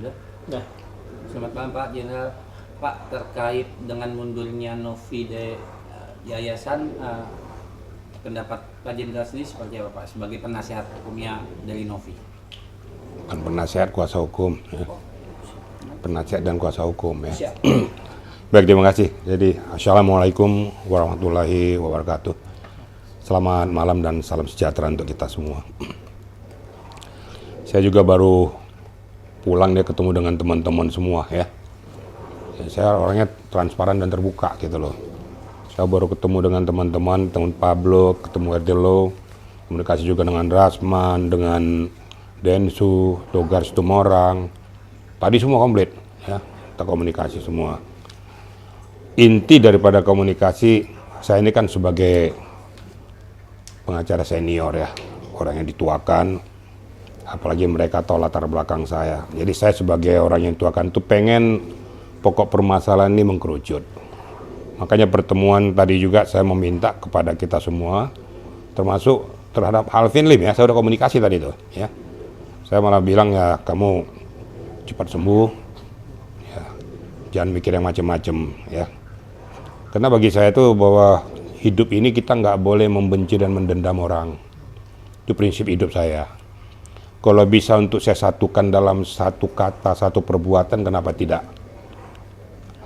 Sudah? Nah, Selamat malam Pak Jenderal. Pak, terkait dengan mundurnya Novi dari yayasan, pendapat Pak Jenderal sendiri seperti apa Pak sebagai penasihat hukumnya dari Novi? Bukan penasihat, kuasa hukum ya. Penasihat dan kuasa hukum ya. Siap. Baik, terima kasih. Jadi assalamualaikum warahmatullahi wabarakatuh. Selamat malam dan salam sejahtera untuk kita semua. Saya juga baru pulang dia ketemu dengan teman-teman semua ya. Saya orangnya transparan dan terbuka gitu loh. Saya baru ketemu dengan teman-teman Pablo, ketemu Erdelo, komunikasi juga dengan Rasman, dengan Densu, Togar Situmorang. Tadi semua komplit ya, kita komunikasi semua. Inti daripada komunikasi, saya ini kan sebagai pengacara senior ya, orang yang dituakan, apalagi mereka tahu latar belakang saya. Jadi saya sebagai orang yang dituakan itu pengen pokok permasalahan ini mengkerucut. Makanya pertemuan tadi juga saya meminta kepada kita semua, termasuk terhadap Alvin Lim ya, saya udah komunikasi tadi tuh ya. Saya malah bilang ya, kamu cepat sembuh, ya, jangan mikir yang macam-macam ya. Karena bagi saya itu bahwa hidup ini kita nggak boleh membenci dan mendendam orang. Itu prinsip hidup saya. Kalau bisa untuk saya satukan dalam satu kata, satu perbuatan, kenapa tidak?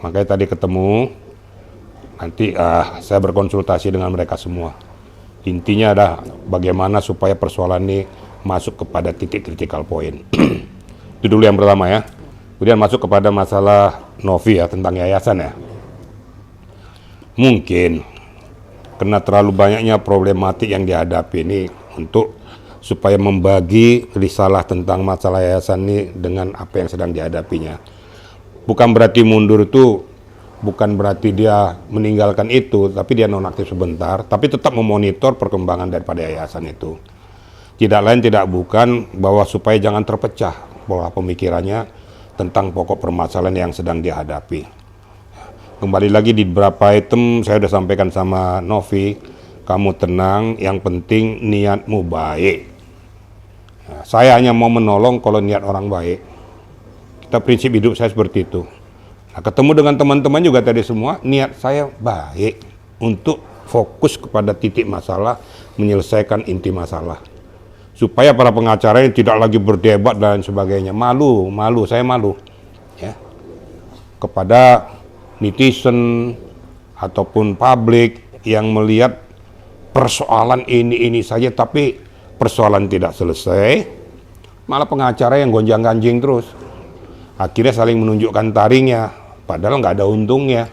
Makanya tadi ketemu, nanti saya berkonsultasi dengan mereka semua. Intinya adalah bagaimana supaya persoalan ini masuk kepada titik critical point. Itu dulu yang pertama ya. Kemudian masuk kepada masalah Novi ya, tentang yayasan ya. Mungkin karena terlalu banyaknya problematik yang dihadapi ini untuk supaya membagi risalah tentang masalah yayasan ini dengan apa yang sedang dihadapinya. Bukan berarti mundur itu, bukan berarti dia meninggalkan itu, tapi dia nonaktif sebentar, tapi tetap memonitor perkembangan daripada yayasan itu. Tidak lain tidak bukan bahwa supaya jangan terpecah pola pemikirannya tentang pokok permasalahan yang sedang dihadapi. Kembali lagi di beberapa item saya sudah sampaikan sama Novi, kamu tenang, yang penting niatmu baik. Nah, saya hanya mau menolong kalau niat orang baik. Kita prinsip hidup saya seperti itu. Nah, ketemu dengan teman-teman juga tadi semua, niat saya baik untuk fokus kepada titik masalah, menyelesaikan inti masalah. Supaya para pengacara ini tidak lagi berdebat dan sebagainya. Saya malu ya. Kepada netizen ataupun publik yang melihat persoalan ini saja tapi persoalan tidak selesai, malah pengacara yang gonjang-ganjing terus, akhirnya saling menunjukkan taringnya padahal nggak ada untungnya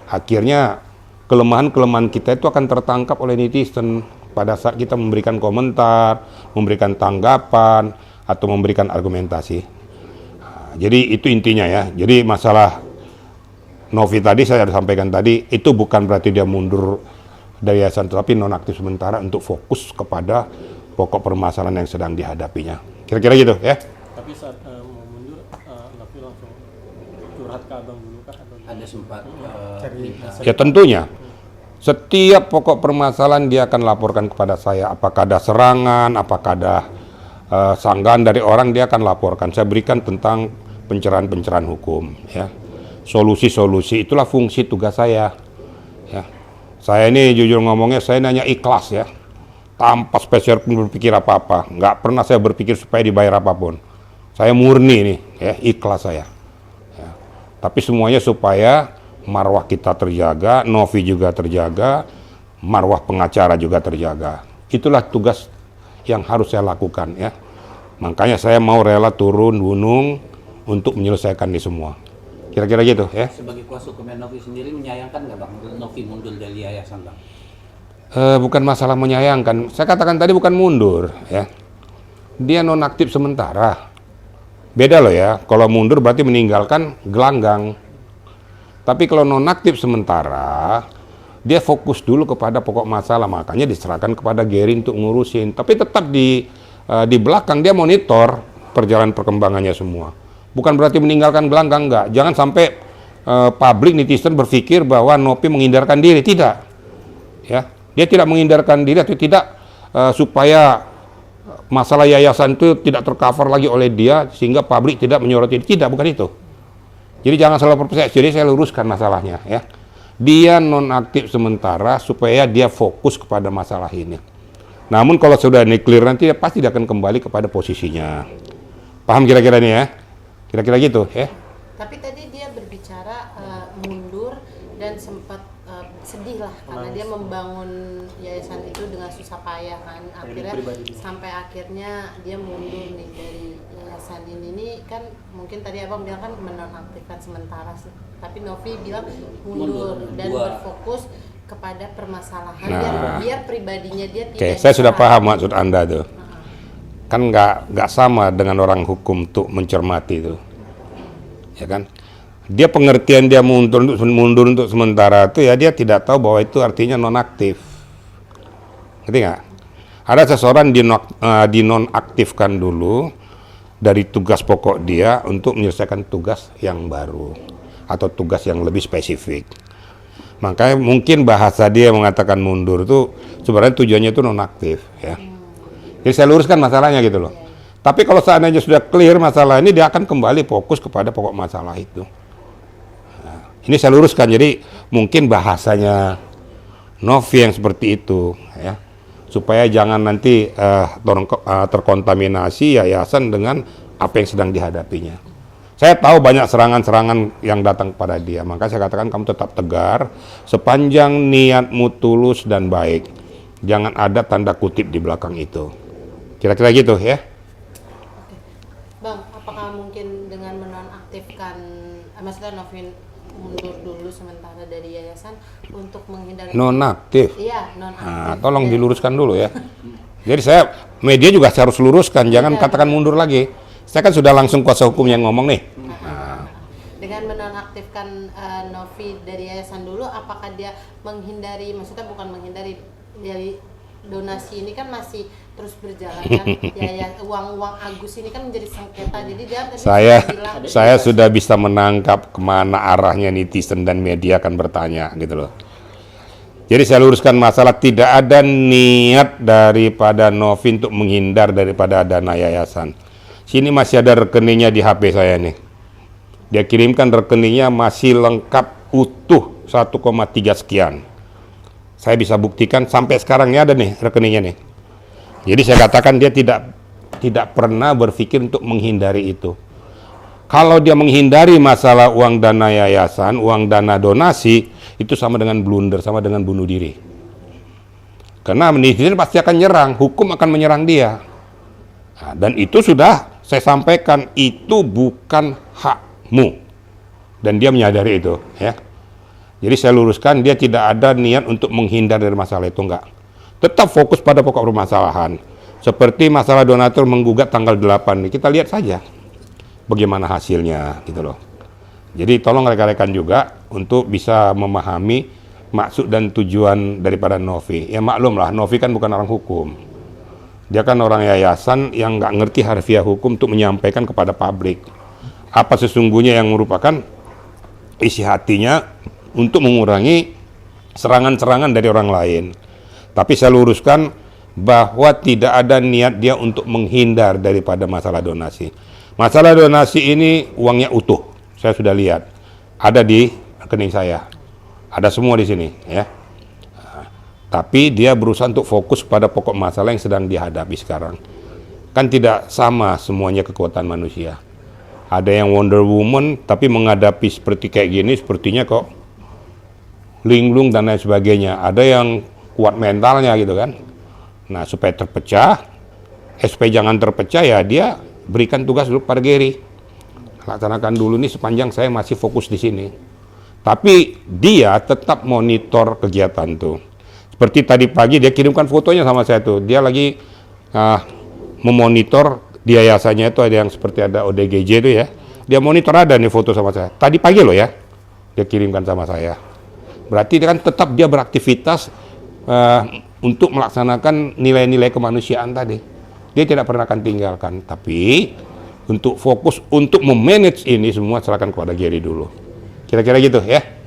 akhirnya kelemahan-kelemahan kita itu akan tertangkap oleh netizen pada saat kita memberikan komentar, memberikan tanggapan atau memberikan argumentasi. Jadi itu intinya ya. Jadi masalah Novi tadi saya sudah sampaikan tadi, itu bukan berarti dia mundur dari yayasan, tapi nonaktif sementara untuk fokus kepada pokok permasalahan yang sedang dihadapinya. Kira-kira gitu ya. tapi saat mau mundur, Novi langsung curhat ke abang dulu kah? Atau Ada sempat cari Ya tentunya. Setiap pokok permasalahan dia akan laporkan kepada saya. Apakah ada serangan, apakah ada sanggahan dari orang, dia akan laporkan. Saya berikan tentang pencerahan-pencerahan hukum ya. Solusi-solusi itulah fungsi tugas saya ya. Saya ini jujur ngomongnya, saya nanya ikhlas ya, tanpa spesial pun berpikir apa-apa. Nggak pernah saya berpikir supaya dibayar apapun. Saya murni nih ya, ikhlas saya ya. Tapi semuanya supaya marwah kita terjaga, Novi juga terjaga, marwah pengacara juga terjaga. Itulah tugas yang harus saya lakukan ya. Makanya saya mau rela turun gunung untuk menyelesaikan ini semua. Kira-kira gitu ya. sebagai kuasa hukum Novi sendiri menyayangkan nggak Bang Novi mundur dari yayasan Bang? Bukan masalah menyayangkan. Saya katakan tadi bukan mundur ya. Dia nonaktif sementara. Beda loh ya. Kalau mundur berarti meninggalkan gelanggang. Tapi kalau nonaktif sementara, dia fokus dulu kepada pokok masalah. Makanya diserahkan kepada Geri untuk ngurusin. Tapi tetap di belakang dia monitor perjalanan perkembangannya semua. Bukan berarti meninggalkan gelanggang, enggak. Jangan sampai publik netizen berpikir bahwa Novi menghindarkan diri. Tidak. Ya, dia tidak menghindarkan diri atau tidak supaya masalah yayasan itu tidak tercover lagi oleh dia sehingga publik tidak menyoroti. Tidak, bukan itu. Jadi jangan salah persepsi. Jadi saya luruskan masalahnya ya. Dia nonaktif sementara supaya dia fokus kepada masalah ini. Namun kalau sudah ini clear nanti dia pasti akan kembali kepada posisinya. Paham kira-kira nih ya? Kira-kira gitu ya. Tapi tadi dia berbicara mundur dan sempat sedih lah karena dia membangun yayasan itu dengan susah payah kan. Akhirnya sampai akhirnya dia mundur nih dari yayasan ini. Ini kan mungkin tadi abang bilang kan menonaktifkan sementara sih. Tapi Novi bilang mundur dan berfokus kepada permasalahan biar pribadinya dia tidak. Oke, saya sudah paham maksud Anda tuh. Kan nggak sama dengan orang hukum tuh mencermati itu, ya kan? Dia pengertian dia mundur untuk sementara itu ya dia tidak tahu bahwa itu artinya nonaktif. Ngerti nggak? Ada seseorang dinonaktifkan dulu dari tugas pokok dia untuk menyelesaikan tugas yang baru atau tugas yang lebih spesifik. Makanya mungkin bahasa dia mengatakan mundur itu sebenarnya tujuannya itu nonaktif ya. Jadi saya luruskan masalahnya gitu loh. Tapi kalau seandainya sudah clear masalah ini, dia akan kembali fokus kepada pokok masalah itu. Nah, ini saya luruskan, jadi mungkin bahasanya Novi yang seperti itu ya. Supaya jangan nanti terkontaminasi yayasan dengan apa yang sedang dihadapinya. Saya tahu banyak serangan-serangan yang datang kepada dia, maka saya katakan kamu tetap tegar sepanjang niatmu tulus dan baik. Jangan ada tanda kutip di belakang itu. Kira-kira gitu ya. Oke. Bang, apakah mungkin dengan menonaktifkan, maksudnya Novin mundur dulu sementara dari yayasan untuk menghindari Nonaktif. Iya, nonaktif. Nah, tolong diluruskan dulu ya. Jadi saya media juga harus luruskan, jangan katakan mundur lagi. Saya kan sudah langsung kuasa hukum yang ngomong nih. Dengan menonaktifkan Novi dari yayasan dulu, apakah dia menghindari, maksudnya bukan menghindari dari donasi ini kan masih terus berjalan kan? Ya uang-uang Agus ini kan menjadi sengketa, jadi dia saya sudah bisa menangkap kemana arahnya netizen dan media akan bertanya gitu loh. Jadi saya luruskan masalah, tidak ada niat daripada Novi untuk menghindar daripada dana yayasan. Sini masih ada rekeningnya di HP saya nih. Dia kirimkan rekeningnya masih lengkap utuh 1,3 sekian. Saya bisa buktikan sampai sekarang ini ada nih rekeningnya nih. Jadi saya katakan dia tidak pernah berpikir untuk menghindari itu. Kalau dia menghindari masalah uang dana yayasan, uang dana donasi, itu sama dengan blunder, sama dengan bunuh diri. Karena netizen pasti akan nyerang, hukum akan menyerang dia. Nah, dan itu sudah saya sampaikan, itu bukan hakmu. Dan dia menyadari itu, ya. Jadi saya luruskan, dia tidak ada niat untuk menghindar dari masalah itu, enggak. Tetap fokus pada pokok permasalahan. Seperti masalah donatur menggugat tanggal 8, kita lihat saja bagaimana hasilnya gitu loh. Jadi tolong rekan-rekan juga untuk bisa memahami maksud dan tujuan daripada Novi. Ya maklum lah, Novi kan bukan orang hukum. Dia kan orang yayasan yang nggak ngerti harfiah hukum untuk menyampaikan kepada publik apa sesungguhnya yang merupakan isi hatinya untuk mengurangi serangan-serangan dari orang lain. Tapi saya luruskan bahwa tidak ada niat dia untuk menghindar daripada masalah donasi. Masalah donasi ini uangnya utuh, saya sudah lihat, ada di rekening saya, ada semua di sini, ya. Tapi dia berusaha untuk fokus pada pokok masalah yang sedang dihadapi sekarang. Kan tidak sama semuanya kekuatan manusia. Ada yang Wonder Woman, tapi menghadapi seperti kayak gini, sepertinya kok linglung dan lain sebagainya. Ada yang kuat mentalnya gitu kan. Nah, supaya terpecah, supaya jangan terpecah ya dia berikan tugas dulu pada Gary. Laksanakan dulu nih sepanjang saya masih fokus di sini. Tapi dia tetap monitor kegiatan tuh. Seperti tadi pagi dia kirimkan fotonya sama saya tuh. Dia lagi memonitor di yayasannya itu, ada yang seperti ada ODGJ itu ya. Dia monitor, ada nih foto sama saya. Tadi pagi loh ya. Dia kirimkan sama saya. Berarti dia kan tetap dia beraktivitas untuk melaksanakan nilai-nilai kemanusiaan tadi. Dia tidak pernah akan tinggalkan. Tapi untuk fokus untuk memanage ini semua serahkan kepada Gary dulu. Kira-kira gitu ya.